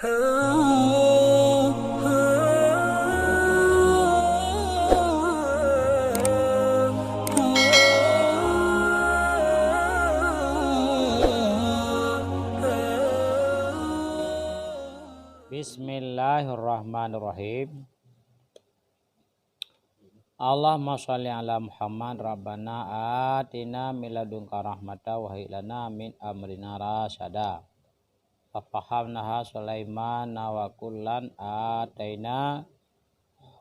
Bismillahirrahmanirrahim. Allahumma sholli ala Muhammad rabbana atina min ladunka rahmatan wa hab lana min amrina rasyada. Fafahamnaha Sulaiman wa kullan ataina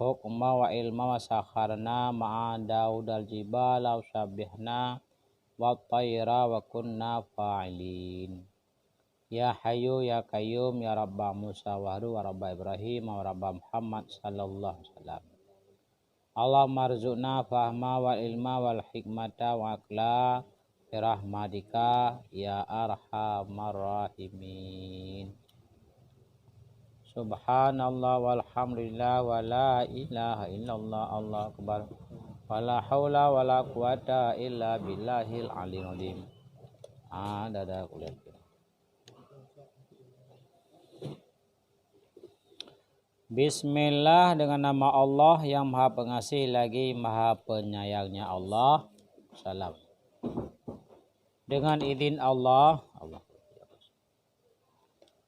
hukma wa ilma wa sakharna ma'a Daud al-jibala wa sabbihna wa tayra wa kunna fa'ilin. Ya Hayyu ya Qayyum ya Rabba Musa wa Harun wa Rabba Ibrahim wa Rabba Muhammad sallallahu alaihi wasallam. Allahumma rzuqna fahma wal ilma wal hikmata wa aqla birahmatika ya arhamar rahimin. Subhanallah walhamdulillah wa la ilaha illallah Allahu akbar wa la haula wa la quwata illa billahil aliyil azim. Dada kuliah. Bismillah, dengan nama Allah yang maha pengasih lagi maha penyayangnya Allah. Salam. Dengan izin Allah,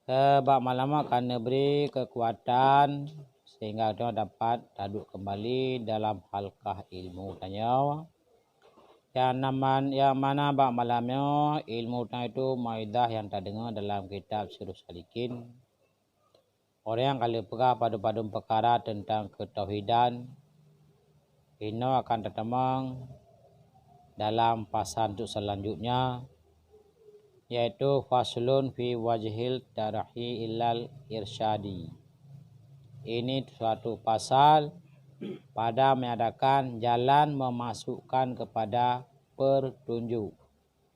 sebab malam akan beri kekuatan sehingga dia dapat duduk kembali dalam halqah ilmu tanya. Yang mana bak malamnya ilmu itu maidah yang terdengar dalam kitab Sirus Salikin. Orang yang kali pegah pada perkara tentang ketauhidan ini akan tertemang dalam pasal untuk selanjutnya, yaitu faslun fi wajhil tarahi ilal irsyadi. Ini suatu pasal pada mengadakan jalan memasukkan kepada pertunjuk.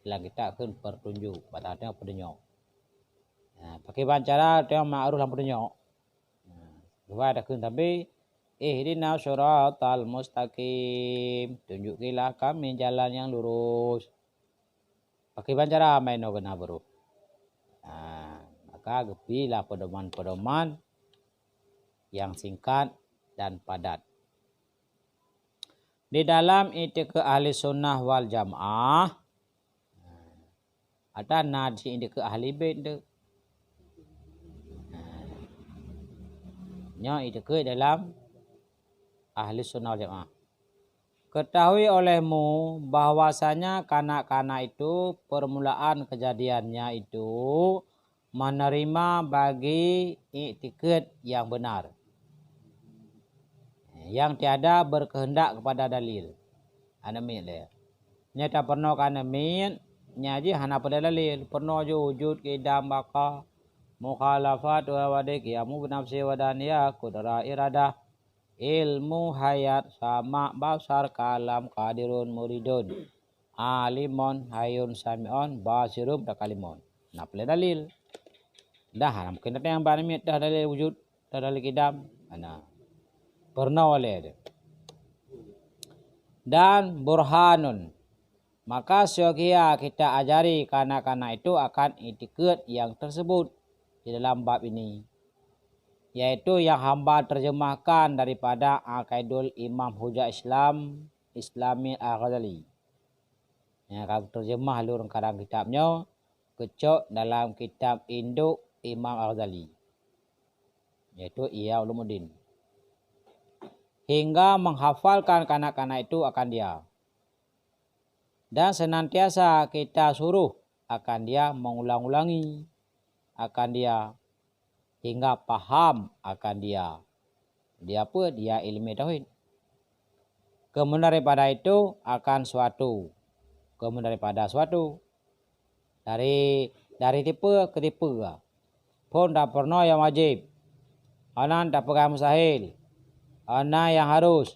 Bila kita akan pertunjuk, patahnya pertunjuk. Pakai bancara dia ma'ruf dalam pertunjuk. Dua ada kun tapi ihdina syiratal mustaqim, tunjukilah kami jalan yang lurus. Pakai bancara main no kena bro. Maka gepilah pedoman-pedoman yang singkat dan padat. Di dalam itikad ahli sunnah wal jamaah ada nadi itikad ahli bait de. Itu ke dalam ahli sunnah wal jamaah. Ketahui olehmu bahwasanya kanak-kanak itu permulaan kejadiannya itu menerima bagi iktikad yang benar, yang tiada berkehendak kepada dalil. Anamin le. Nyata pernah kanamin nyaji hana pada dalil, pernah wujud kidam baka mukhalafat wa wadik ya mu nafsi wadaniya kudra iradah ilmu hayat sama basar kalam qadirun muridun alimun hayun sami'un basirum takalimun. Nah pele dalil dah mungkin ada yang banami dah dalil wujud dah dalil kidam pernah oleh dan burhanun. Maka syogia kita ajari kanak-kanak itu akan itikad yang tersebut di dalam bab ini, yaitu yang hamba terjemahkan daripada Aqaidul Imam Hujjah Islam Islami Al-Ghazali. Yang akan terjemah lurung kadang kitabnya kecok dalam kitab induk Imam Al-Ghazali, yaitu Ihya Ulumuddin. Hingga menghafalkan kanak-kanak itu akan dia. Dan senantiasa kita suruh akan dia mengulang-ulangi akan dia hingga paham akan dia. Dia apa? Dia ilmu tauhid. Kemudian daripada itu akan suatu. Kemudian daripada suatu. Dari tipe ke tipe. Pun tak pernah yang wajib. Anak tak pegang mustahil. Anak yang harus.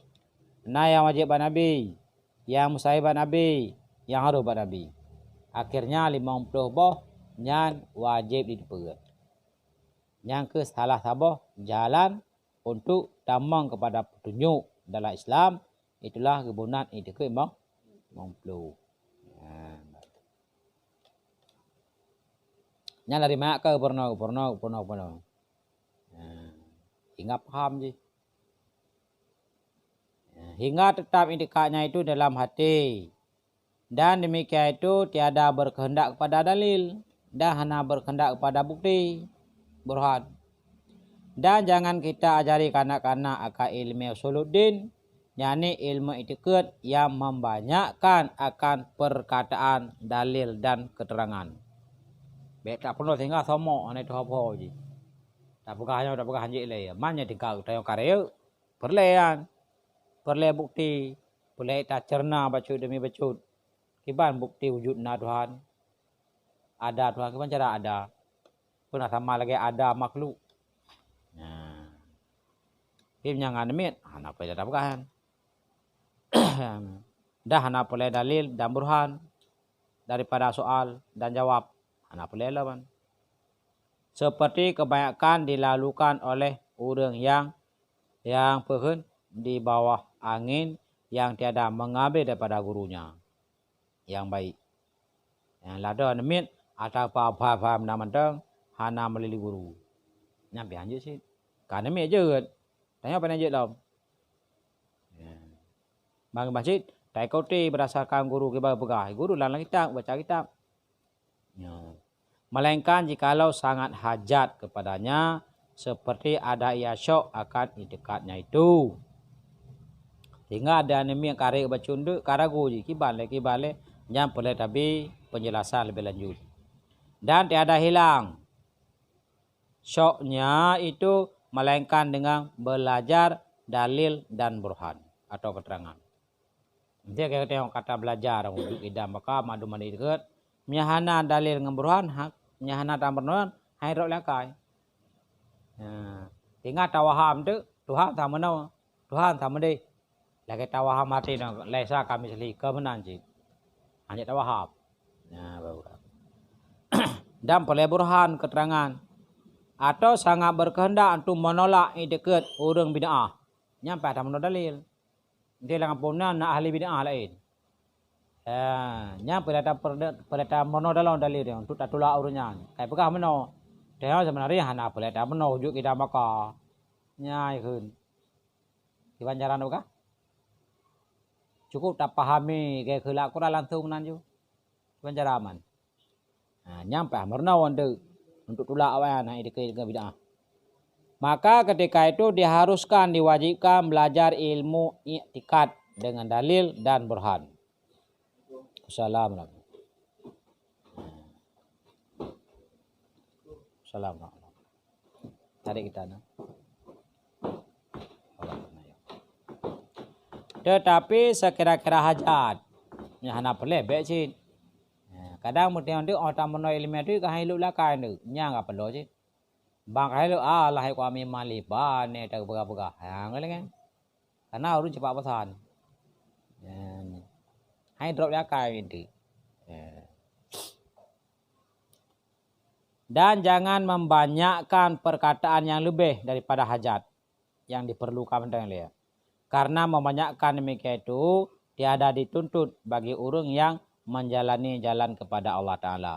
Anak yang wajib buat Nabi. Yang mustahil buat Nabi. Yang harus buat Nabi. Akhirnya 50 boh yang wajib dipegang. Yang ke salah sabah jalan untuk tamang kepada petunjuk dalam Islam, itulah kebunan itikad Imam Memplu. Yang dari mana ke pernah. hingga paham je. Hingga tetap itikadnya itu dalam hati. Dan demikian itu tiada berkehendak kepada dalil dan hanya berkehendak kepada bukti burhan. Dan jangan kita ajari kanak-kanak akan ilmu usuluddin, yakni ilmu itikad yang membanyakkan akan perkataan dalil dan keterangan. Baik tak perlu tinggal sama ane tu apa je. Tak buka hanjik le. Mana tinggal tayong karya perlean. Perle bukti, perle tak cerna bacut demi bacut. Kiban bukti wujudna Tuhan. Ada Tuhan kiban cara ada. Pernah sama lagi ada makhluk. Nah. Kim jangan demit, hana boleh tak bukan. Dah hana boleh dalil dan burhan daripada soal dan jawab. Hana boleh lawan. Seperti kebanyakan dilakukan oleh orang yang perhen di bawah angin yang tiada mengambil daripada gurunya yang baik. Yang lada nemit atau apa-apa nama mentang hana melili guru. Nyampe anjir sih. Kan nemit je kan. Tanya apa anjir lam. Bang masjid tak ikuti berdasarkan guru kita pegang. Guru lalang kitab baca kitab. Melainkan jikalau sangat hajat kepadanya seperti ada ia syok akan itikadnya itu. Sehingga ada anemi yang karek baca unduk karagu je kibale yang boleh tapi penjelasan lebih lanjut. Dan tiada hilang syoknya itu melainkan dengan belajar dalil dan burhan atau keterangan. Dia kata kata belajar untuk idam maka madu mandi dekat menyahana dalil dengan burhan hak menyahana dan burhan hai rok lakai. Tinggal tawaham tu Tuhan tak mana Tuhan tak mana lagi tawaham mati nak lesa kami seli ke menanjit hanya tawaham. Dan boleh burhan keterangan atau sangat berkehendak untuk menolak dekat orang bid'ah. Nyampe tak menolak dalil. Dia dengan punan nak ahli bid'ah lain. Nyampe pada menolak dalam dalil dia untuk tak tolak orangnya. Kayak pegah menolak. Dia sebenarnya hana boleh tak menolak ujuk kita maka nyai kun. Kiban jaran buka? Cukup tak pahami kayak kelak Quran langsung nanju. Kiban jaraman. Nyampe mernawan tu untuk tolak awal nak dekat bid'ah. Maka ketika itu diharuskan, diwajibkan belajar ilmu i'tikad dengan dalil dan burhan. Assalamualaikum. Assalamualaikum. Tarik kita nak. Tetapi sekira-kira hajat, hana boleh becin. Kadang mungkin dia orang menoi ilmu itu kahai lu lakai tu, nyang apa perlu je. Bang kahai lu lah hai kami mali ban ni tak berapa hang kan. Karena orang cepat pesan. Hai drop lakai itu. Dan jangan membanyakkan perkataan yang lebih daripada hajat yang diperlukan dengan dia. Karena membanyakkan demikian itu tiada dituntut bagi orang yang menjalani jalan kepada Allah Ta'ala.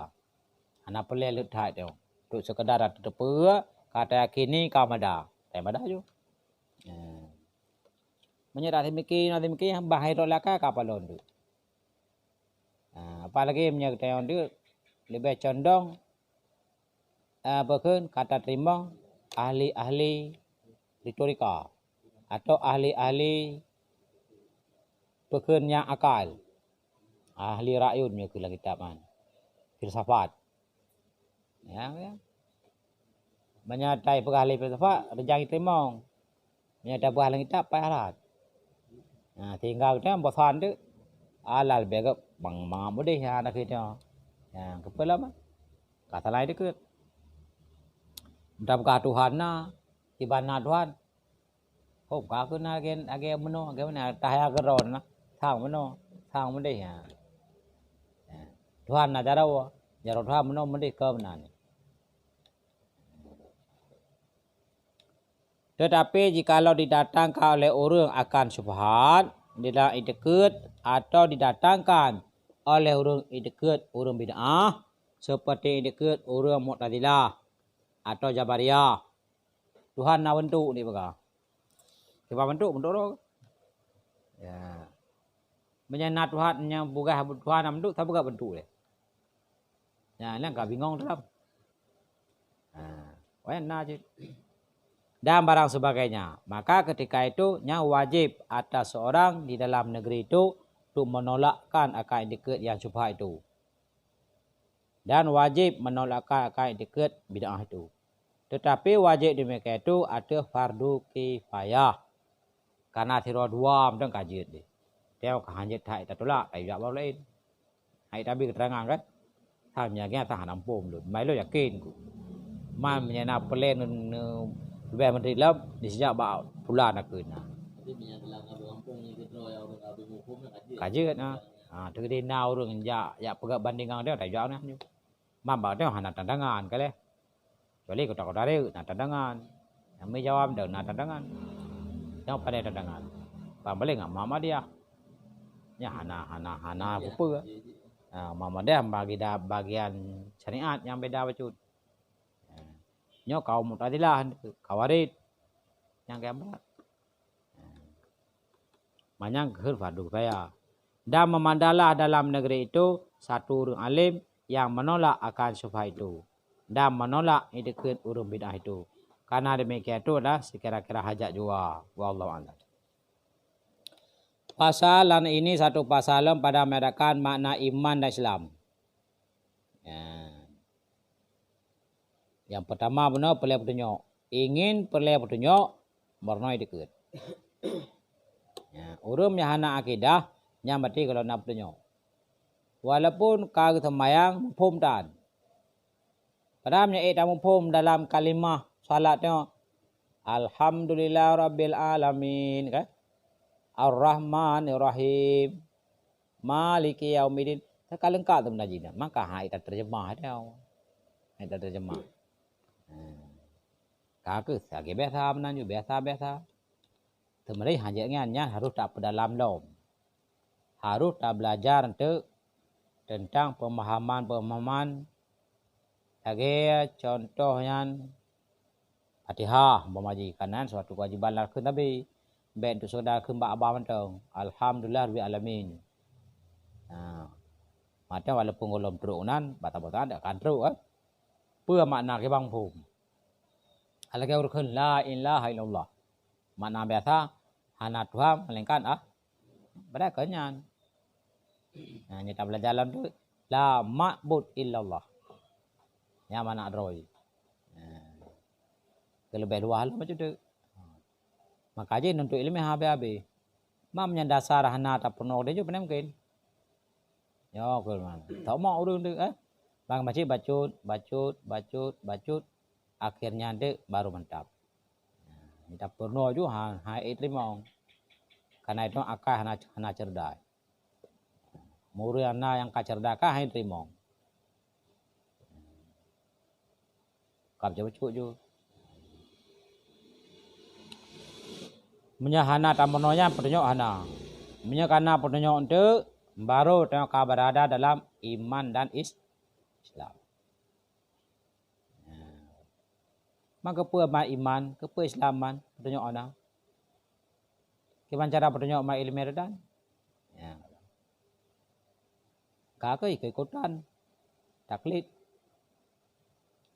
Anak pelih lihat tu. Untuk sekedar terpewa, kata yakini kau mada. Tak mada je. Menyerah demikian, bahaya dolaka kapalon tu. Apalagi menyertai tu, lebih condong, bahkan kata terima, ahli-ahli retorika. Atau ahli-ahli bahkan yang akal. Ahli rakyatnya ke lagi taman. Filsafat. Ya. Menyatai ahli filsafat rejang terima. Menyatai ahli kitab payah. Tinggal kita bosan tu alal begap bang boleh ya nak kita. Yang kepala mah. Kata lain dekat. Dalam Tuhan na ibana Tuhan. Oh, kau na agen meno, agen mana tahaya keron na. Thang meno, thang boleh ya. Tuhan na jarawa, jarawa Tuhan meno boleh ke mana ni. Tetapi jikalau didatangkan oleh orang akan syubhat, tidak dekat atau didatangkan oleh orang dekat orang bid'ah seperti dekat orang Mu'tazilah atau Jabariyah Tuhan na bentuk ni bega. Sebab bentuk tu. Ya. Menyana Tuhan yang bukan Tuhan na bentuk tak bukan bentuk dia. Ya, ni enggak bingung dalam. Wena je. Dan barang sebagainya. Maka ketika itu nya wajib atas seorang di dalam negeri itu untuk menolakkan akad-akad yang syubhat itu. Dan wajib menolakkan akad-akad bid'ah itu. Tetapi wajib demikian itu ada fardu kifayah. Karena tiro dua macam kajian dia. Dia kajian tak kita tolak, tak juga baru lain. Hai tapi keterangan kan. Tanya dia tahan ampun dulu. Mai lo yakin ku. Man menyana pelen Bebas menteri lah di sejak bulan nak kena. Kajian na. Tu dia now orang ya pegak bandingan dia tak jauh nah. Mambang dia hana tandangan kali. Kecuali kota-kota dia nak tandangan. Kami jawab dah nak tandangan. Yang pada tandangan. Pambalik ngak mama dia. Ya hana apa. Mama dia bagi dah bagian syariat yang beda bacut. Nyo kaum Mu'tazilah, Khawarij yang keempat. Manyang ke fardu kifayah. Dan memandalah dalam negeri itu satu orang alim yang menolak akan syubhat itu dan menolak idikut urun bid'ah itu. Karena demikian itu adalah sekira-kira hajat juga. Wallahu a'lam. Pasalan ini satu pasalan pada meredakan makna iman dan Islam. Yang pertama benar pelai petunjuk. Ingin pelai petunjuk, bernoy deket. Urum yang hana akidah, yang mati kalau nak petunjuk. Walaupun kau semayang mumpum dan. Padahal tak mumpum dalam kalimah salatnya. Alhamdulillah Rabbil Alamin. Kan? Ar-Rahmanir-Rahim. Maliki Yaumiddin. Sekali lengkap tu menajina. Maka tak terjemah dia. Tak terjemah. Kakak sebagai biasa menanju biasa. Temerih hanya harus tak pedalam dom. Harus tak belajar tentang pemahaman sebagai contohnya Fatihah memaji kanan suatu kewajiban lakukan Nabi. Baik untuk saudara kembak abah mentong. Alhamdulillah Rabbil Alamin. Macam walaupun golong terunan bata-bata ada kan teruk kan. เพื่อ makna ke bang phum. Kalau kita urut la ilaha illallah. Makna biasa hana Tuhan melainkan pada kenyan. Ni tak belajar dalam tu la ma'bud illallah. Yang mana roy. Kelebih luah lah macam tu. Maka je untuk ilmu habis-habis. Mam yang dasar hana tak penuh dia je pernah mungkin. Ya ke mana. Tak mau urut tu Bang bacut, akhirnya dek baru mantap. Kita pernah juga hai terima. Karena itu akal hana cerdas. Murid anak yang cerdas kah hai terima. Kap je bacut juga. Menyahana tamononya petunjuk hana. Menyakana petunjuk itu baru tengok berada dalam iman dan Islam. Maka apa iman, apa Islaman, petunjuk ana. Gimana cara petunjuk ma ilmu redan? Kakak ikut-ikutan, taklid.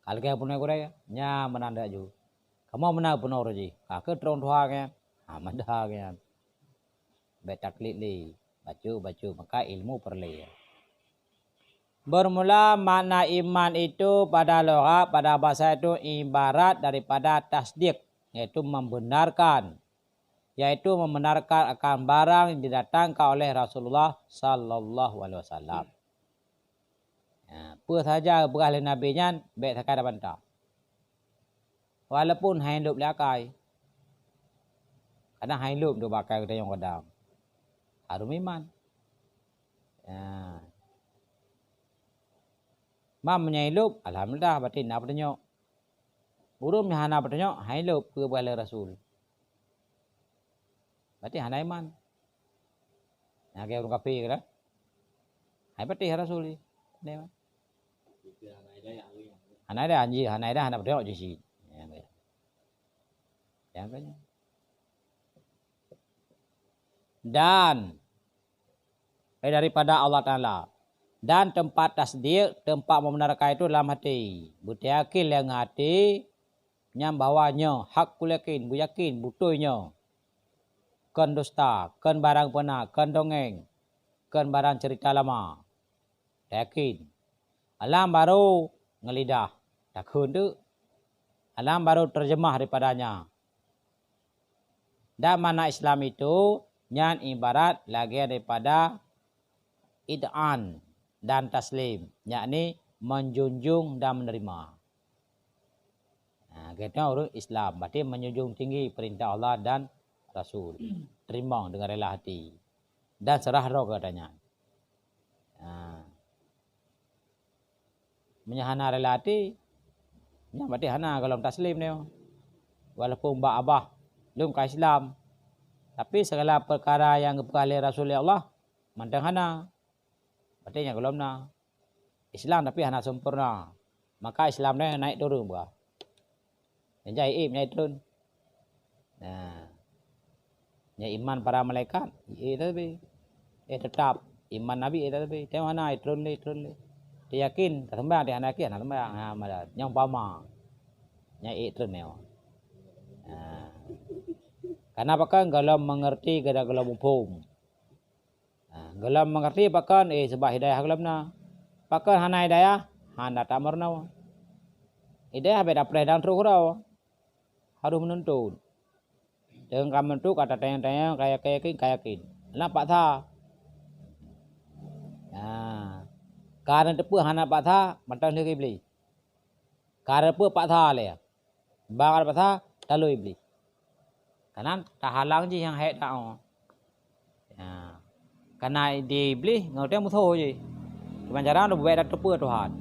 Kalau kita punya Korea, nya menanda ju. Kamu mana punya roji? Kakak terong tua kan? Manda kan? Betaklid li, bacu, maka ilmu perlu. Bermula makna iman itu pada loghat, pada bahasa itu ibarat daripada tasdik, yaitu membenarkan. Yaitu membenarkan akan barang yang didatangkan oleh Rasulullah Sallallahu Alaihi Wasallam. Apa saja berkali nabinya, baik sekali bantah. Walaupun hidup lakai. Karena hidup tu pakai kita yang kadang. Harus iman. Mam menyahilup, alhamdulillah batin apa petunjuk. Burung hana petunjuk, hilup ke bala Rasul. Berarti hana iman. Nah, kayak orang kafir kan? Hai berarti Rasul ni. Hana ada anji, hana ada hana petunjuk je. Ya kan? Dan daripada Allah Ta'ala. Dan tempat tasdik, tempat membenarkan itu dalam hati. Beryakin yang hati, nyam bawahnya, hak yakin, yakin, butuhnya. Ken dusta, ken barang benar, ken dongeng, ken barang cerita lama. Yakin. Alam baru ngelidah. Takun tu. Alam baru terjemah daripadanya. Dan mana Islam itu, nyan ibarat lagi daripada id'an dan taslim, yakni menjunjung dan menerima. Nah, kita urut Islam, berarti menjunjung tinggi perintah Allah dan Rasul, terima dengan rela hati dan serah roh katanya. Nah, menyahana rela hati, nya berarti hana kalau taslim ni, walaupun mbak abah belum ke Islam, tapi segala perkara yang berkali Rasulullah Allah mantang hana. Berarti yang belum na Islam tapi hana sempurna. Maka Islam ni naik turun buah. Yang jahit naik turun. Nah, yang iman para malaikat, tapi tetap iman Nabi tapi tengok hana turun le. Dia yakin, tak sembang dia hana yakin, hana sembang. Ha malah yang pama. Yang turun ni. Nah, karena pakan kalau mengerti kada kalau mumpung. Gelam mengerti pakan sebab hidayah gelam na. Pakan hana hidayah, hana tak merna. Hidayah beda predang terus rau. Harus menuntun. Dengan kamu tu kata tayang-tayang kayakin. Nampak tak? Nah, karena tepu hana pak tak, matang dia beli. Karena tepu pak tak le. Bang pak tak, lalu beli. Karena tak halang je yang head tak. Nah. Karena dibeli, ngerti musuh je. Kebanjaran tu beda tepu Tuhan.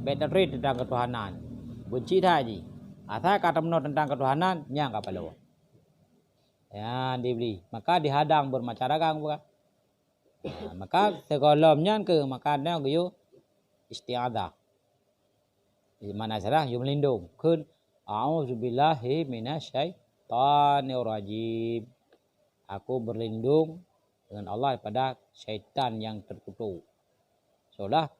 Beda rid tentang ketuhanan. Benci dah je. Asal kata menurut tentang ketuhanan, nyang kapal lo. Ya, dibeli. Maka dihadang bermacaragang bukan. Nah, maka sekolomnya ke makannya ke istiadah. Di mana salah, you melindung. Kun, a'udzubillahi minasyaitonir rajim. Aku berlindung dengan Allah daripada syaitan yang terkutuk. Solah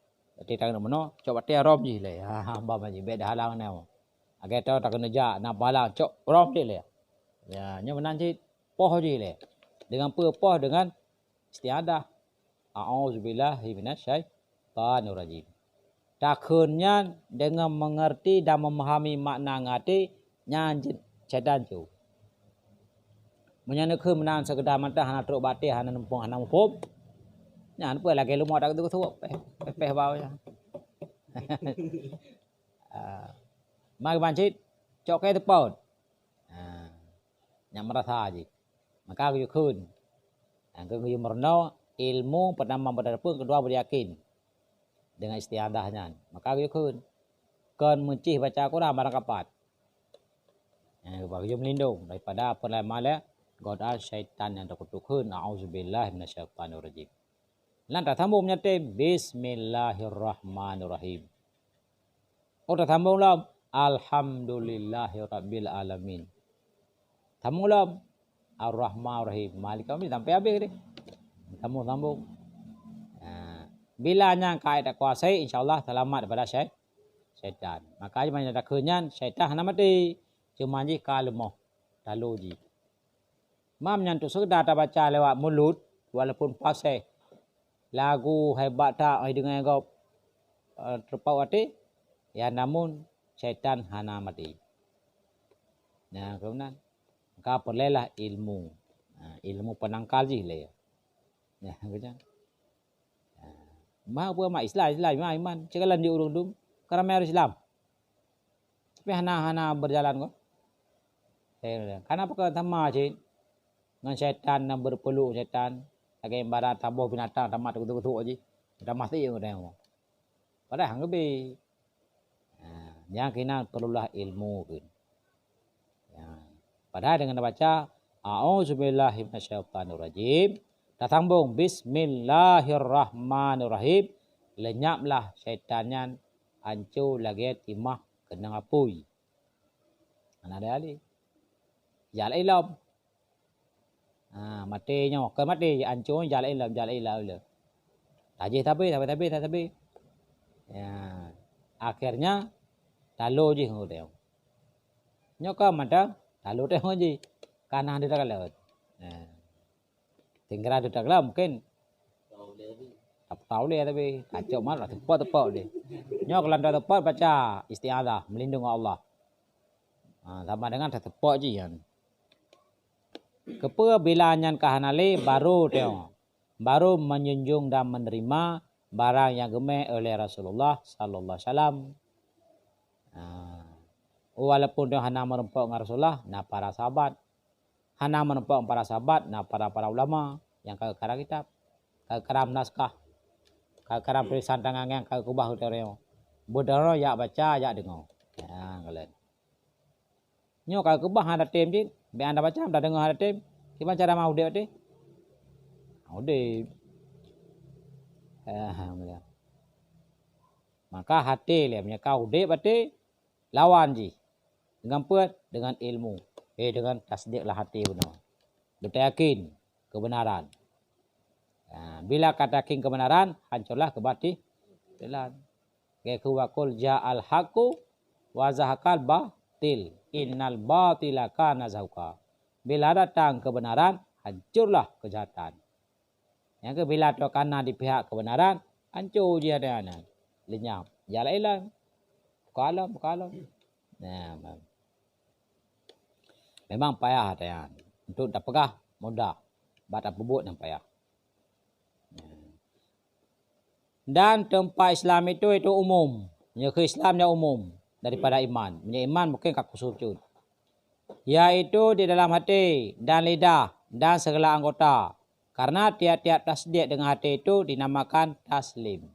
kita nak meno cok batia rom je le. Ha hamba maji beda halang nau. Agai tahu tak kena jak nak balang cok rom je le. Ya, nya menan je poh je le. Dengan poh dengan istiadah. A'udzubillahi minasyaitonir rajim. Takutnya dengan mengerti dan memahami makna ngati nyanjit syaitan tu. Menyana ke menan sekedar mantah hana truk batik hana nempung hana mupum. Nyan apa lagi lu mau dak tu tu peh bau ya. Mai bancit cok ke tepot. Yang merasa aja. Maka aku kun. Aku merno ilmu pertama berdarpun kedua beryakin dengan istiadahnya. Maka aku kun. Kon mencih baca Quran barang kapat. Bagi melindung daripada perlemahan godaan syaitan yang terkutukun. A'udzubillahi minasyaitonirrajim. Lantas sambung menyate Bismillahirrahmanirrahim. Oh, tak sambung lam. Alhamdulillahirabbil alamin. Sambung lam. Ar-Rahmanir-Rahim. Malik kami sampai habis ni. Sambung. Bila yang kait tak kuasai, insyaAllah selamat daripada syaitan. Makanya banyak tak kenyan syaitan hana mati. Cuma je kalmoh. Lalu je. Mam nyantuk sekedar tak baca lewat mulut walaupun pasai lagu hebat tak dengan kau terpau hati ya namun syaitan hana mati. Nah, kemudian maka perlelah ilmu. Ilmu penangkal je le. Ya, kemudian. Mah apa mak Islam iman cekalan di urung dum kerana harus Islam. Tapi hana berjalan kok. Karena apa sama je dengan syaitan yang berpeluk syaitan lagi barat tabuh binatang tamat kutuk-kutuk aje dah mati yang dah padahal hang lebih yang kena perlulah ilmu kan ya padahal dengan baca a'udzubillahi minasyaitonirrajim dah sambung bismillahirrahmanirrahim lenyaplah syaitannya hancur lagi timah kena ngapui ana ada ali Jal ilm. Matinya ke mati ancur jal ilm le. Tajih tapi. Ya. Akhirnya talo je ngudeu. Nyoka mata talo teh je. Kanah dia tak lewat. Tinggal dia tak mungkin. Tahu dia tapi kacau malah tepat dia. Nyok lantai tepat baca isti'adzah melindungi Allah. Sama dengan tepat je kan. Kepa bila nyan kahanale baru menjunjung dan menerima barang yang gemeh oleh Rasulullah sallallahu alaihi wasallam. Walaupun dia hana merempok dengan Rasulullah, para sahabat hana merempok para sahabat, para ulama yang kagak kitab, kagak naskah, kagak tulisan tangan yang kagak kubah utareo. Bodoro ya baca ya dengar. Ya kalian. Nyo kagak kubah ada tim je, be anda baca anda dengar ada tim. Gimana cara mau dia? Udah. Maka hati dia punya kau dek berarti lawan je. Dengan apa? Dengan ilmu. Dengan tasdiklah hati benar. Betul yakin kebenaran. Bila kata yakin kebenaran, hancurlah kebatilan. Kayak wakul ja'al haqqu wa zahaqal batil. Innal batila kana zahuqa. Bila datang kebenaran, hancurlah kejahatan. Yang bila tu kana di pihak kebenaran, hancur dia ada anak. Lenyap. Jalan hilang. Bukalam. Memang payah ada. Untuk tak pegah, mudah. Batak bubuk dan payah. Dan tempat Islam itu umum. Yang Islamnya umum daripada iman. Punya iman mungkin kaku sujud. Yaitu di dalam hati dan lidah dan segala anggota. Karena tiap-tiap tasdik dengan hati itu dinamakan taslim.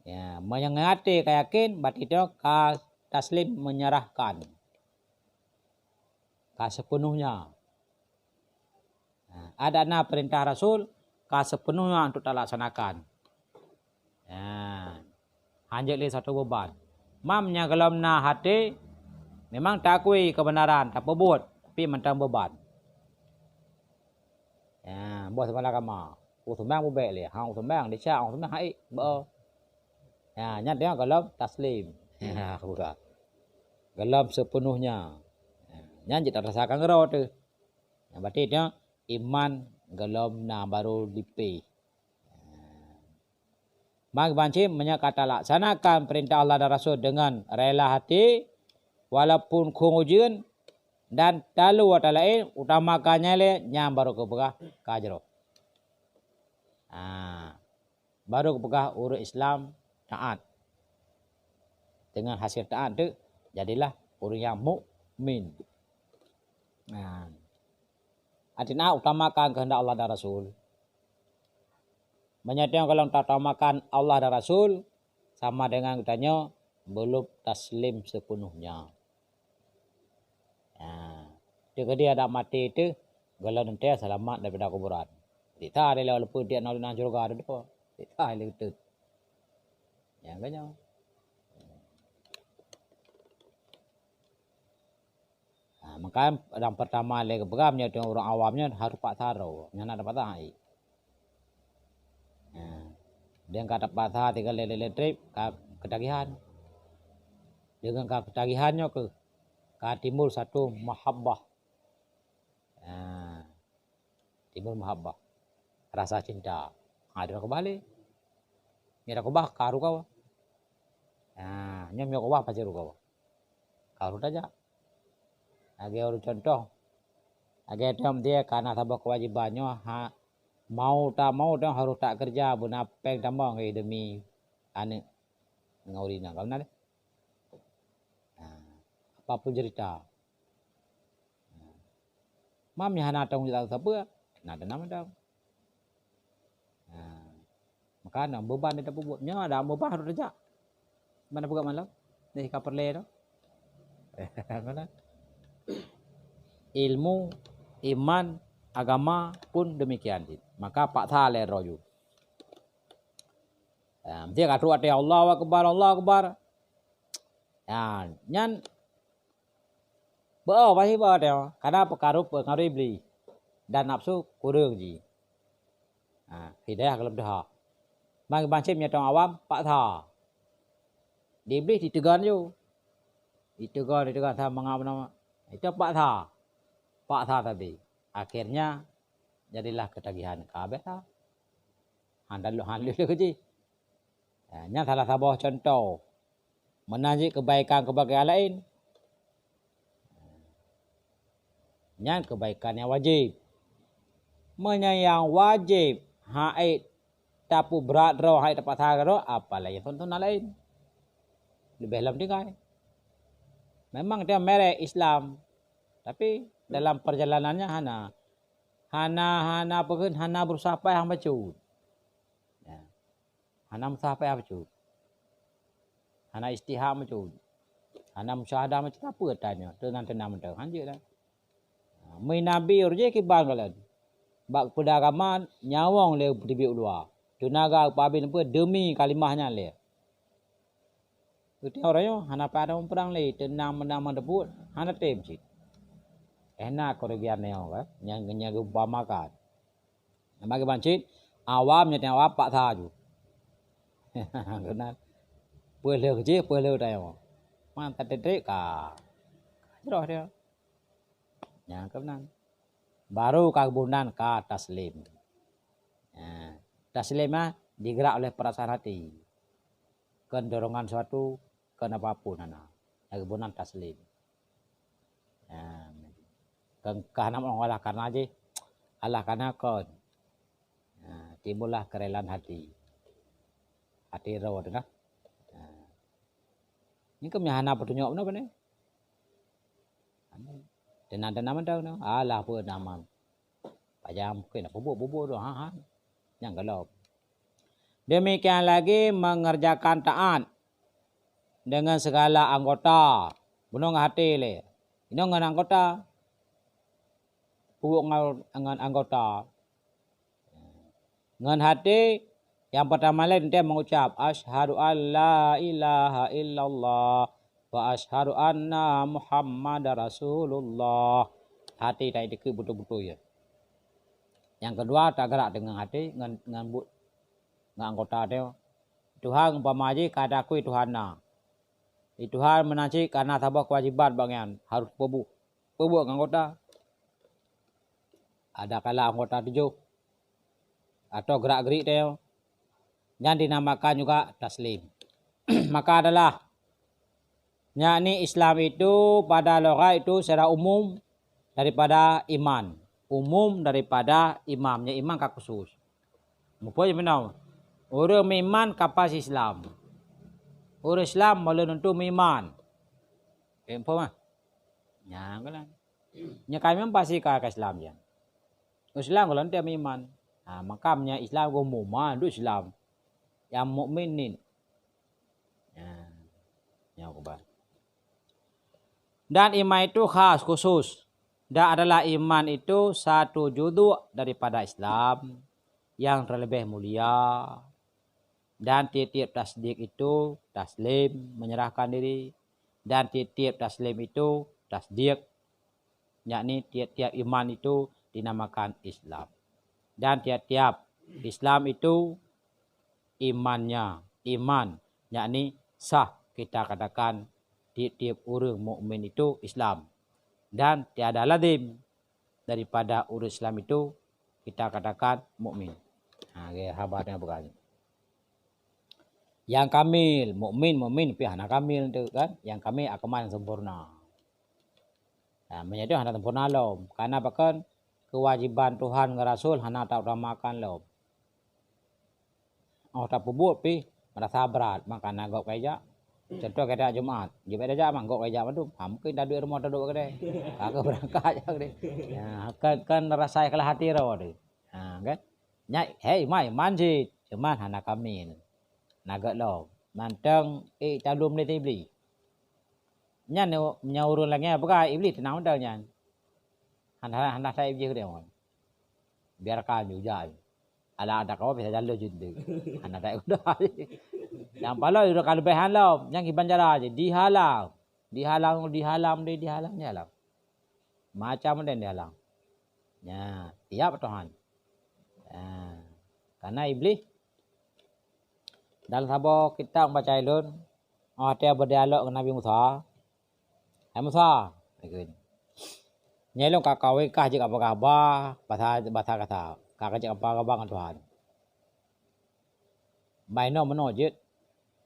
Ya, menyengati keyakin berarti itu taslim menyerahkan. Sepenuhnya. Ada perintah Rasul sepenuhnya untuk terlaksanakan. Hanjak li satu beban. Mamnya kalau na hati memang tak akui kebenaran, tak berbuat, tapi mentang beban. Buat semalam kama. Sembang bubek li. Hang sembang dia hang sembang hai. Nyat dia kalau taslim. Bukan. Gelap sepenuhnya. Nyat kita rasakan ngero tu. Berarti dia iman gelap na baru dipe. Mak banci menyakata laksanakan perintah Allah dan Rasul dengan rela hati walaupun kungujian dan talu wata lain utamakannya le nyam baru kepegah kajro. Baru kepegah urut Islam taat. Dengan hasil taat tu jadilah orang yang mukmin. Artinya utamakan kehendak Allah dan Rasul. Menyatakan kalau tak utamakan Allah dan Rasul sama dengan katanya belum taslim sepenuhnya. Jika dia ada mati itu, kalau nanti selamat daripada kuburan. Tidak ada walaupun dia nak surga ada tu. Tidak ada itu. Ya banyak. Maka yang pertama lagi pegamnya itu orang awamnya harus pak taruh, yang nak dapat tahu. Dia kata dapat tahu tinggal lele trip ketagihan. Dengan ketagihannya ke timbul satu mahabbah. Timbul mahabbah. Rasa cinta. Ada kembali. Mira ko bah karu kau. Nyam ko bah pacaru kau. Karu aja. Age orang contoh. Age dia karena sabab kewajibannya mau tak mau dia harus tak kerja bunapeng tambang demi ane ngaurina kau nade. Apapun cerita. Mamnya hana tong kita siapa? Nada nama dah. Maka nak beban dia tak buatnya ada beban harus kerja. Mana buka malam? Ni kapal le tu. Mana? Ilmu, iman, agama pun demikian. Maka pak tha le roju. Dia kata ada Allah Akbar. Nyan pasti dia. Karena pengaruh iblis dan nafsu kurang ji. Hidayah kalau dah. Bagi bancimnya tong awam pak tha. Di iblis ditegan jo. Ditegan tha mengapa nama. Itu pak tha. Pak tha tadi. Akhirnya jadilah ketagihan kabeh tha. Handal ji. Nya salah satu contoh menanti kebaikan lain. Nya kebaikan yang wajib. Menyayang wajib haid tapu berat roh haid tepat harga apalah yang tontonan lain. Lebih dalam tinggal. Memang dia merek Islam. Tapi dalam perjalanannya hana berusaha payah bacut. Hana berusaha payah bacut. Hana istihad bacut. Hana musyahadah macam apa tanya. Tenang-tenang mentah. Hanjir dah. Mai nabi urje kiban kalan. Bak pedagaman nyawang le tibi ulua. Tenaga pabin apa demi kalimahnya le. Itu orangnya hana pada perang le tenang menang mendebut hana tem cik. Enak koregian neo kan yang umpamakan. Bagi bancit awamnya tengok awam pak tha ju. Kena pulau kecil pulau tayo. Mantap tetrik ka. Terus dia. Ya kebenan. Baru kebunan ka taslim. Taslimah digerak oleh perasaan hati. Kendorongan suatu ken apapun ana. Kebunan taslim. Karena Allah karena aja Allah karena kon. Timbullah kerelaan hati. Hati rawat dah. Ini kemihana petunjuk apa ni? Dan nama dah no. Allah pun nama. Pajam kena bubuk doh yang gelap. Demikian lagi mengerjakan taat dengan segala anggota. Bunuh hati le. Ini dengan anggota. Bubuk dengan anggota. Dengan hati yang pertama lain dia mengucap asyhadu an la ilaha illallah wa asyhadu anna Muhammadar Rasulullah. Hati tak dikit betul-betul ya. Yang kedua tak gerak dengan hati dengan anggota dia. Tuhan umpama aja kata aku Tuhan na. Tuhan menaci karena sabah kewajiban bagian harus pebuk anggota. Ada kala anggota 7 atau gerak-gerik dia. Yang dinamakan juga taslim. Maka adalah yakni Islam itu pada loghat itu secara umum daripada iman. Umum daripada imamnya iman ka khusus. Mupanya menau. Orang iman kapas Islam. Orang Islam malah tentu iman. Empo mah. Nya kan. Nya kami pasti ka Islam ya. Islam kalau dia iman. Makamnya Islam umum itu Islam. Yang mukminin. Ya kubah. Dan iman itu khas khusus. Dan adalah iman itu satu judul daripada Islam yang terlebih mulia. Dan tiap-tiap tasdik itu taslim menyerahkan diri. Dan tiap-tiap taslim itu tasdik. Yakni tiap-tiap iman itu dinamakan Islam. Dan tiap-tiap Islam itu iman, yakni sah kita katakan tiap-tiap orang mukmin itu Islam. Dan tiada lazim daripada orang Islam itu kita katakan mukmin. Habatnya bukan. Yang kamil, mukmin pihak kamil itu kan, yang kamil akaman yang sempurna. Menjadi hana sempurna lom, karena bahkan kewajiban Tuhan ke Rasul hana tak utamakan lom. Tak pebut pi merasa berat makan nagok kayak contoh kayak Jumat aja manggok kayak tu mungkin dah duit rumah duduk kedai agak berangkat je kedai ya kan rasa ikhlas hati raw tu kan nyai hey mai manji cuman hana kami nagak lo manteng calum ni iblis nyan nyaurun lagi apa iblis tenang dah nyan hana saya iblis dia biarkan juga ada kau bisa jalan jadi anak tak udah yang paling udah kelebihan lah yang iban jalan aja dihalang macam den dalam. Ya, tiap Tuhan. Ya. Karena iblis dalam sabo kita baca ilun, dia berdialog dengan Nabi Musa. Hai Musa, begini. Nyelong kakawe kah jika apa bahasa kata. Kakak jika apa dengan Tuhan. Maino menojit.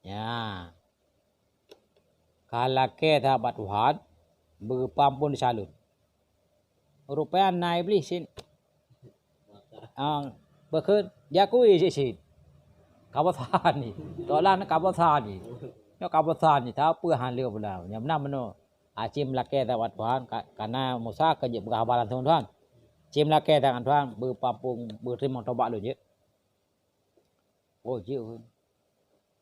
Ya. Kalau kita dapat Tuhan, berpampun di salun. Rupanya naik iblis sin. Berkun dia kui sin. Kawasan ni. Tolak kawasan ni. Yo kawasan ni tahu han leu pula. Yang benar meno. Acim lake dapat Tuhan karena Musa kerja berhabaran Tuhan. Cim lake dengan Tuhan berpampung berterima tobat lu je. Oh je.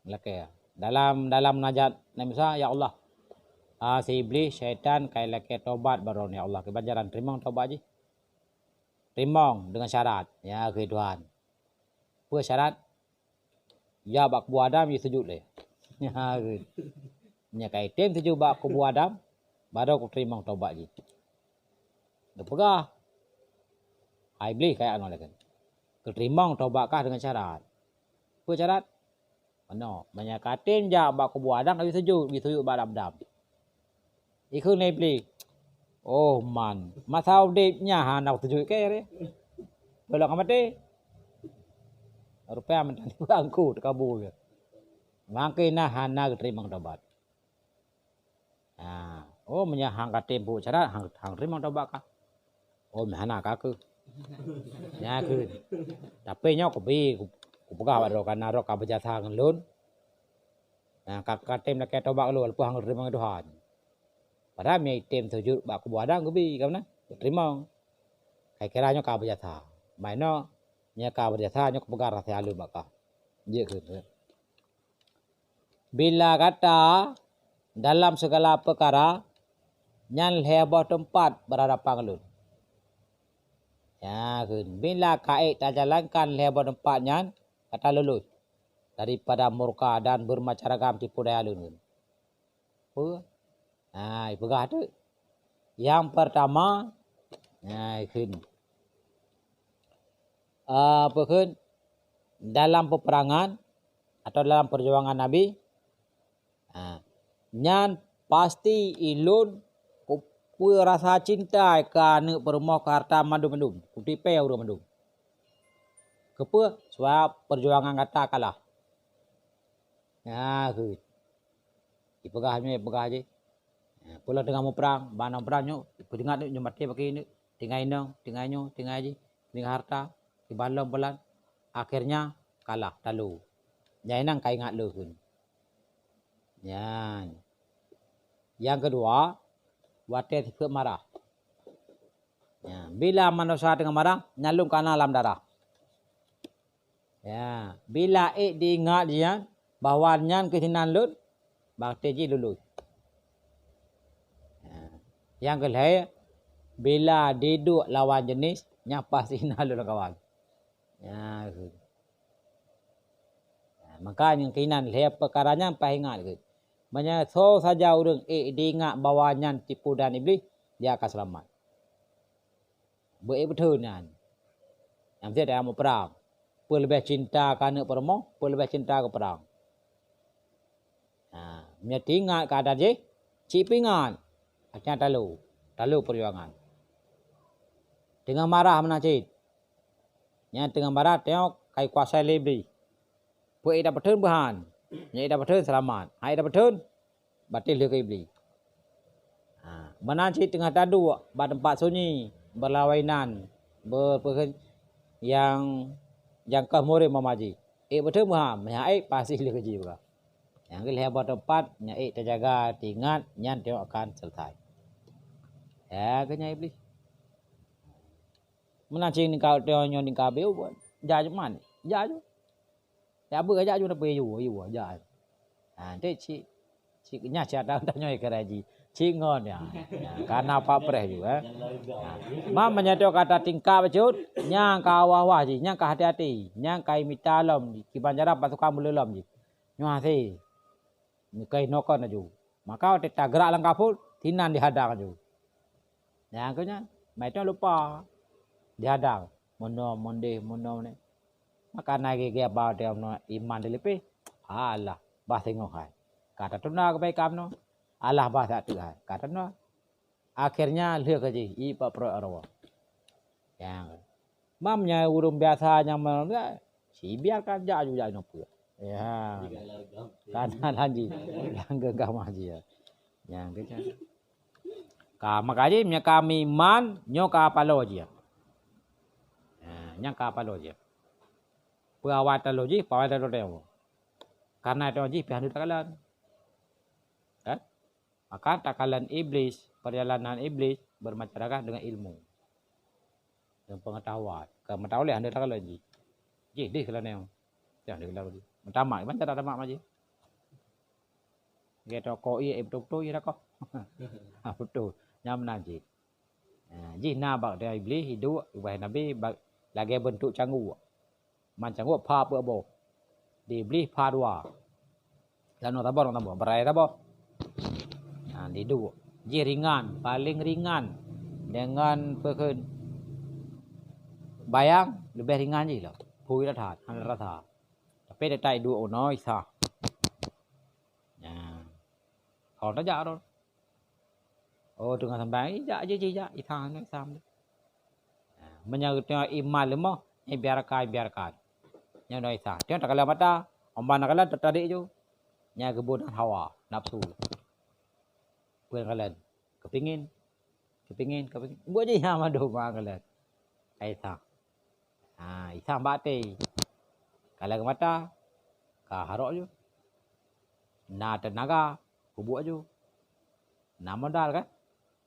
Lake. Dalam najat Nabi Musa ya Allah. Si iblis syaitan kai lake tobat baru ya Allah kebajaran terima tobat je. Terima dengan syarat ya ke Tuhan. Apa syarat? Ya bak kubu Adam ya sujud le. Ya ke. Nya kai tem sujud bak kubu Adam baru aku terima tobat je. Dah pegah. Iblis kayak anu lagi. Keterima tobatkah dengan syarat. Apa syarat? Mana? Banyak katin ja bak kubu Adam habis sujud bak Adam. Iku ne iblis. Oh man, masa update-nya nak sujud ke re. Belum mati. Rupanya mentang bangku kabur. Makina hana terima tobat. Oh menyahang katempo cara hang terima tobat kah? Oh hana kaku. Ya ke. Tapi nya ko bi ku pegah baro kana ro ka bejasa ngelun. Nah katem nak tobat lu hang terima Tuhan. Padahal mi item sujud bak kubu Adam ku bi kamna terima. Kai kiranya ka bejasa. Maino nya ka berjasa nya pegar rasa alu maka dia ke bila kata dalam segala perkara nyan heboh tempat berhadapan lu ya ke bila kai tak jalankan heboh tempat nyan kata lulus daripada murka dan bermacam-macam tipu daya lu pegah tu yang pertama dalam peperangan atau dalam perjuangan Nabi nyan pasti ilun ku rasa cinta ka ne permoh ka harta mandum-mandum kutipe urang mandum kepe sebab perjuangan kata kalah ke dipegah je pula dengan mau perang bana perang nyo peringat nyo mati pakai ni tinggal je dengan harta di balam pelan akhirnya kalah lalu nyainang kai ingat lu kun yan yang kedua wate tipe marah ya bila manusia dengan marah nyalung kana alam darah ya bila diingat dia bahwa nyan kesinan lut bakte ji lulus yang kedua bila diduk lawan jenis nyapa sinar lu kawan. Ya. Maka yang kainan lihat perkaranya pahingat ke. Banyak so saja orang diingat bawanya tipu dan iblis dia akan selamat. Betul nan. Yang dia dah mau perang. Lebih cinta kerana permoh, lebih cinta ke perang. Mesti ingat keadaan je, cipingan. Akhirnya talu perjuangan. Dengan marah menacit. Yang tengah marah tengok kai kuasa lebih. Puai dapat turun bahan. Yang dapat turun selamat. Hai dapat turun batil dia ke iblis. Menacit tengah tadu pada tempat sunyi berlawainan yang kah more mamaji. Betul bahan. Yang pasti dia kerja juga. Yang lihat pada tempat yang terjaga ingat yang tengok akan selesai. Ya kenya iblis. Menacing ni kau tengok ni kau beu buat jaju man jaju ya apa jaju nak pergi you jaju nanti cik nya cia dah tanya keraji cik ngon ya karena apa preh juga mam menyato kata tingkap cut nyang kawah ji nyang ka hati-hati nyang kai mitalom ki banjara pasukan belelom ji nyuasi ni kai nokon aju maka te tagrak langkah pun tinan dihadang aju Yang akunya, mereka lupa. Dia ada. Mono, monde, mono ni. Maka lagi dia bawa dia iman di lebih. Allah, bah tengok hai. Kata tu nak kebaikan no. Allah bah tak tu hai. Kata no. Akhirnya lihat aja. Ipa pro arwah. Yang mamnya urung biasa yang mana si biarkan jauh no pun. Ya. Karena lagi langgar haji ya. Yang kita. Makanya kami man nyoka palo je. Yang kapal je. Perawat lo je, perawat lo demo. Karena itu je pihak takalan. Kan? Maka takalan iblis, perjalanan iblis bermasyarakat dengan ilmu dan pengetahuan. Pengetahuan le anda takalan je. Je deh kalau neo. Jangan dikelar je. Tamak, mana tak tamak aja. Kita koi betul-betul ira kok. Betul. Nyam naji. Je nabak dia iblis hidup ubah nabi lagi bentuk canggu. Man canggu pa apa bo. Dibeli pa dua. Dan orang tambah berai tambah. Nah, di dua. Ji ringan, paling ringan dengan pekan bayang lebih ringan je lah. Pui dah that, han rasa. Tapi dia tai dua ono isa. Nah. Kalau tak jauh. Oh, dengan sampai jak je isa ni sam. Menyangkut iman lemah, biarkan. Yang dah isa. Dia tak kalah mata, omban kalah tertarik je. Nya kebun hawa, nafsu. Puan kalian, kepingin. Buat je yang madu mak kalian. Isa. Isa bate. Kalau ke mata, ka harok je. Na tenaga, buat je. Na modal kan?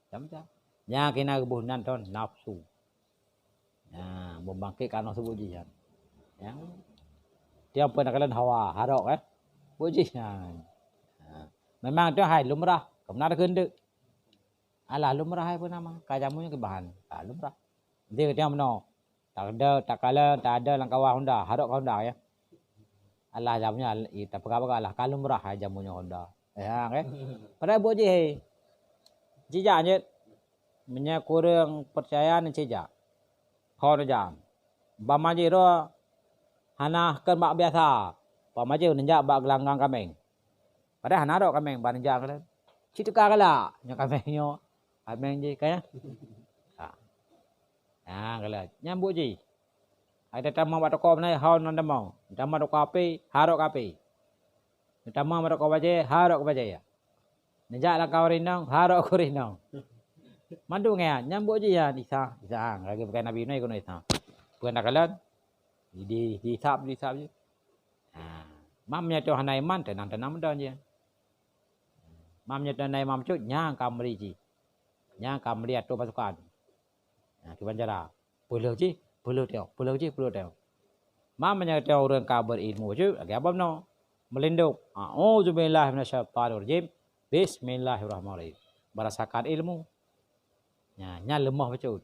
Macam. Nya kena kebunan ton nafsu. Membangkitkan nafsu sebut je. Yang dia pun kalian hawa, harok kan? Buat je. Memang tu hai lumrah. Kebenar kendek. Alah lumrah hai pun nama. Kajamunya ke bahan. Lumrah. Dia kata mana? Tak ada langkawah Honda. Harok Honda ya. Alah jamunya. Tak pegang-pegang lah. Kalau lumrah hai jamunya Honda. Ya kan? Padahal buat je. Cijak je. Menya kurang percaya ni cijak. Kau jam. Bamaji ro. Hana kan bak biasa. Bamaji nenjak bak gelanggang kameng. Padahal hana ro kameng. Bak nenjak kan. Cik tukar lah. Yang kamengnya. Kameng je kaya. Kalau nyambut je. Ada tamang bak toko mana. Hau nan tamang. Tamang toko api. Harok api. Tamang bak toko baje. Harok baje ya. Nenjak lah kau rinang. Harok kau rinang. Mandu ngaya. Nyambut je ya. Isa. Lagi pakai Nabi ni kena isa. Bukan tak kalian. Disap je. Mamnya tu hana iman. Tenang-tenang mudah je. Mamnya tu hana iman tu. Nyang kamri je. Nyang kamri atau pasukan. Di Banjara. Puluh je. Mamanya tu orang kau berilmu je. Lagi apa no? Melindung. Auzubillah minasyaitanirrajim. Bismillahirrahmanirrahim. Berasakan ilmu. Nya lemah betul.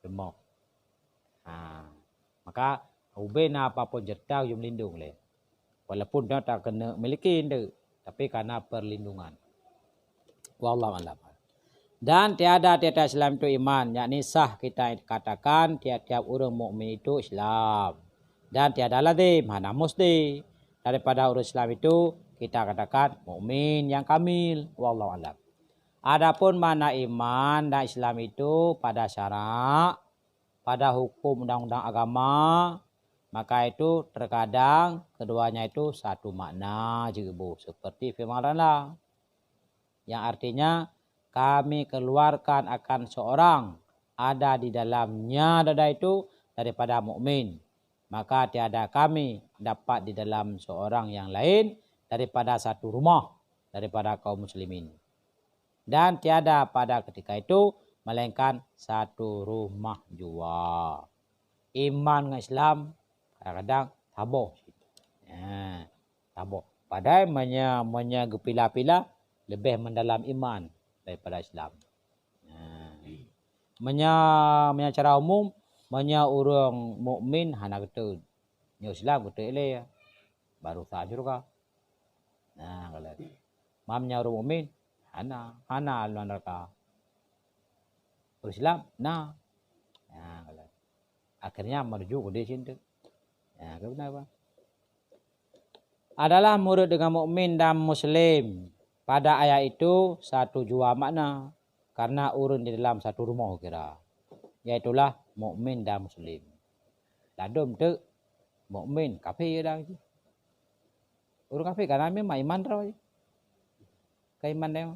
Lemah. Maka ubin apapun jetau yang melindung le. Walaupun dia tak kena miliki itu, tapi karena perlindungan. Wallahu a'lam. Dan tiada Islam itu iman, yakni sah kita katakan tiap-tiap orang mukmin itu Islam. Dan tiada lazim, hana mesti daripada orang Islam itu kita katakan mukmin yang kamil. Wallahu a'lam. Adapun mana iman dan Islam itu pada syarak, pada hukum undang-undang agama, maka itu terkadang keduanya itu satu makna juga bu. Seperti firman Allah yang artinya kami keluarkan akan seorang ada di dalamnya dada itu daripada mukmin, maka tiada kami dapat di dalam seorang yang lain daripada satu rumah daripada kaum muslimin. Dan tiada pada ketika itu melainkan satu rumah jua. Iman dengan Islam kadang-kadang taboh. Taboh. Padahal menyegepila-pila lebih mendalam iman daripada Islam. Secara umum orang mukmin hana kata Islam kata ele baru sah juga. Kalau mamnya orang mukmin hana neraka. Islam. Nah, akhirnya menuju ke sini. Ya, kenapa? Adalah murid dengan mukmin dan muslim. Pada ayat itu satu jua makna karena urun di dalam satu rumah kira. Yaitulah mukmin dan muslim. Ladum tu mukmin kafir dah. Urun kafir karena memang iman raw. Kaiman dia.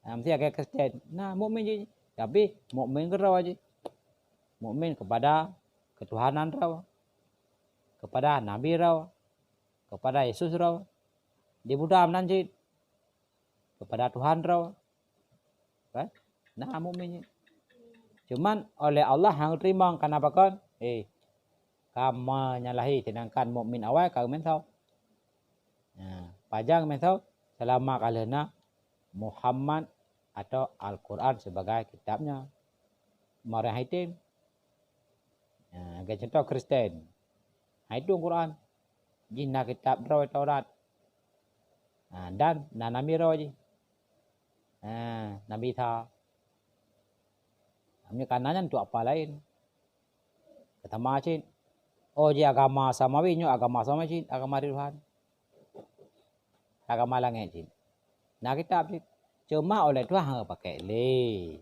Mesti agak Kristen. Nah, mukmin je. Tapi mukmin ke raw aje. Mukmin kepada ketuhanan raw. Kepada nabi raw. Kepada Yesus raw. Dia Buddha menanjid. Kepada Tuhan raw. Kan? Nah, mukmin je. Cuman oleh Allah hang terima kenapa kan? Kamu nyalahi sedangkan mukmin awal kau mentau. Nah, pajang mentau selama kalena Muhammad atau Al-Quran sebagai kitabnya. Marah hitim. Nah, contoh Kristen. Itu Quran. Jinna kitab raw Taurat. Nah, dan Nabi raw je. Nabi Isa. Kami kanannya untuk apa lain? Kata macin. Oh, dia agama samawi nyo agama sama cin, agama Tuhan. Agama langit cin. Nah kita cuma oleh Tuhan pakai le.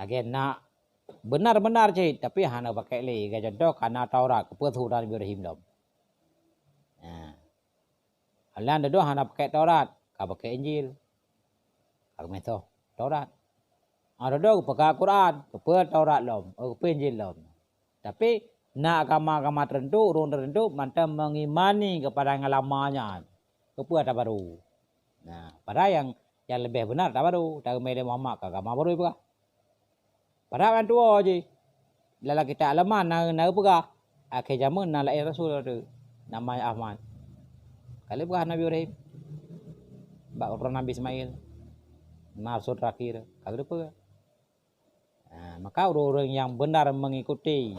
Agen nak benar-benar cin, tapi hanya pakai le. Kayak contoh karena Taurat, keputusan Ibrahim dom. Alan doa hanya pakai Taurat, kau pakai Injil. Kau meto Taurat. Ada doa pakai Quran, keputusan Taurat dom, keputusan Injil dom. Tapi nak agama-agama tertentu, urun tertentu, mantap mengimani kepada yang lamanya. Keputusan tak baru. Nah, pada yang lebih benar tak baru. Tak kemudian Muhammad agama baru juga. Pada yang tua je. Lala kita alaman nak pegah. Akhir zaman nak lahir Rasul tu. Namanya Ahmad. Kali pegah Nabi Ibrahim. Bak Nabi Ismail. Rasul terakhir. Kali pegah. Nah, maka orang-orang yang benar mengikuti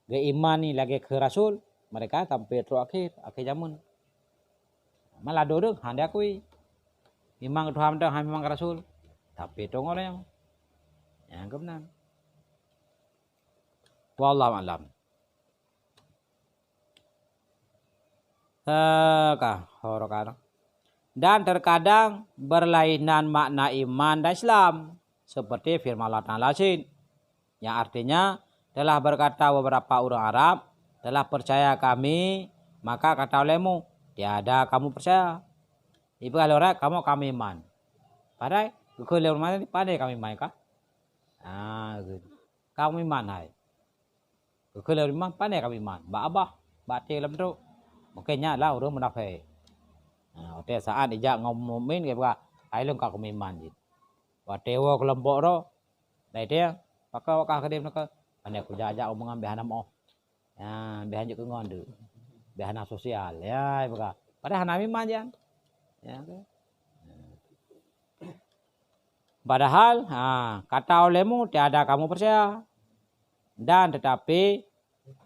keimani lagi ke Rasul, mereka sampai terakhir zaman. Malah dorong hendak akui. Memang Tuhan dah memang Rasul. Tapi itu orang yang kebenar. Wallahu a'lam. Dan terkadang berlainan makna iman dan Islam. Seperti firman Allah Ta'ala yang artinya telah berkata beberapa orang Arab, telah percaya kami, maka kata olehmu, tiada kamu percaya. Ibu kalau orang kamu kami iman. Padahal kalau mana ni pandai kami iman kah? Kamu iman hai. Kalau iman pandai kami iman. Abah, baca dalam tu. Mungkinnya lah orang munafik. Waktu saat ijak ngomomin kayak ailung kami iman je. Watewa kelompok ro, dah dia, pakai wakah kedem nak, ane aku jajak omongan behana mo, behan juga ngondu, behana sosial, ya, buka. Padahal nami manjan, ya. Padahal, kata olehmu tiada kamu percaya, dan tetapi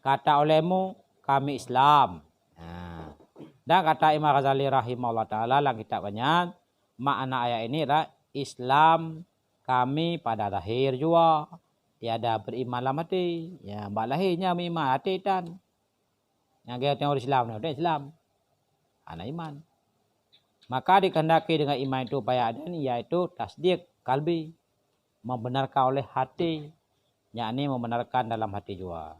kata olehmu kami Islam, dan kata Imam Ghazali rahimahullah taala dalam kitabnya, makna ayat ini adalah Islam kami pada lahir juga tiada beriman dalam hati. Ya, mbak lahirnya beriman hati dan yang dia tengok Islam, dia Islam, anak iman. Maka dikehendaki dengan iman itu upaya ada yaitu tasdik kalbi, membenarkan oleh hati, yakni membenarkan dalam hati juga.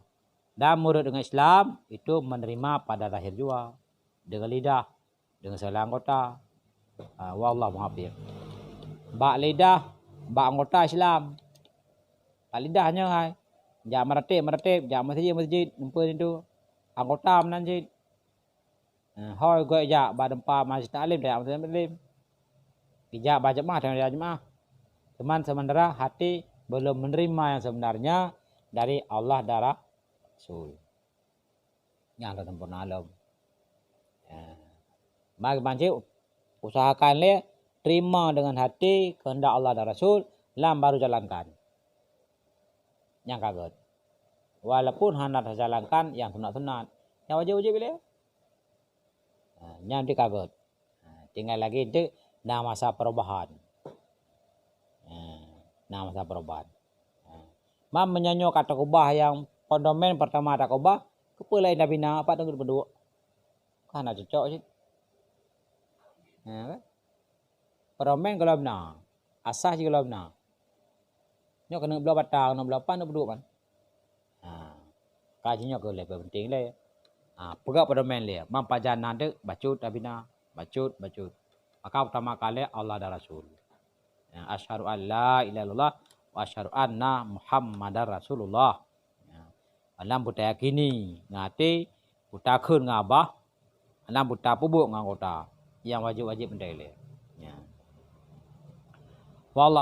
Dan murid dengan Islam itu menerima pada lahir juga dengan lidah, dengan segala anggota. Wallahu muwaffiq. Bak lidah, bak anggota Islam. Bak lidahnya hai. Jak meretip, jak masjid, numpun itu. Anggota menanjid. Hoi gue jak bak dempa masjid taklim, jak masjid taklim. Ijak bak jemaah, dan jemaah. Cuman sementara hati belum menerima yang sebenarnya dari Allah darah Rasul. Yang sempurna alam. Bagi banci usahakan le terima dengan hati kehendak Allah dan Rasul, lam baru jalankan. Yang kaget. Walaupun hendak jalankan yang sunat-sunat, yang wajib-wajib boleh. Yang dikaget. Tinggal lagi itu dah masa perubahan. Nah, masa perubahan. Mam menyanyo kata kubah yang pondomen pertama ada kubah, kepulai Nabi na apa tunggu berdua. Kan ada cocok sih. Kan? Pondomen kalau benar, asah sih kalau benar. Nyo kena belah batang, no belah pan, no berdua kan. Kajinya ke lebih penting lah. Pegak pondomen dia. Mam pajan nade bacut Nabi na, bacut. Maka pertama kali Allah dan Rasul. Asyhadu an la ilaha illallah wa asyhadu anna Muhammadar Rasulullah. Alam budaya kini ngati buta khun ngabah. Alam buta pubuk ngangkota. Yang wajib-wajib pendele. Wallah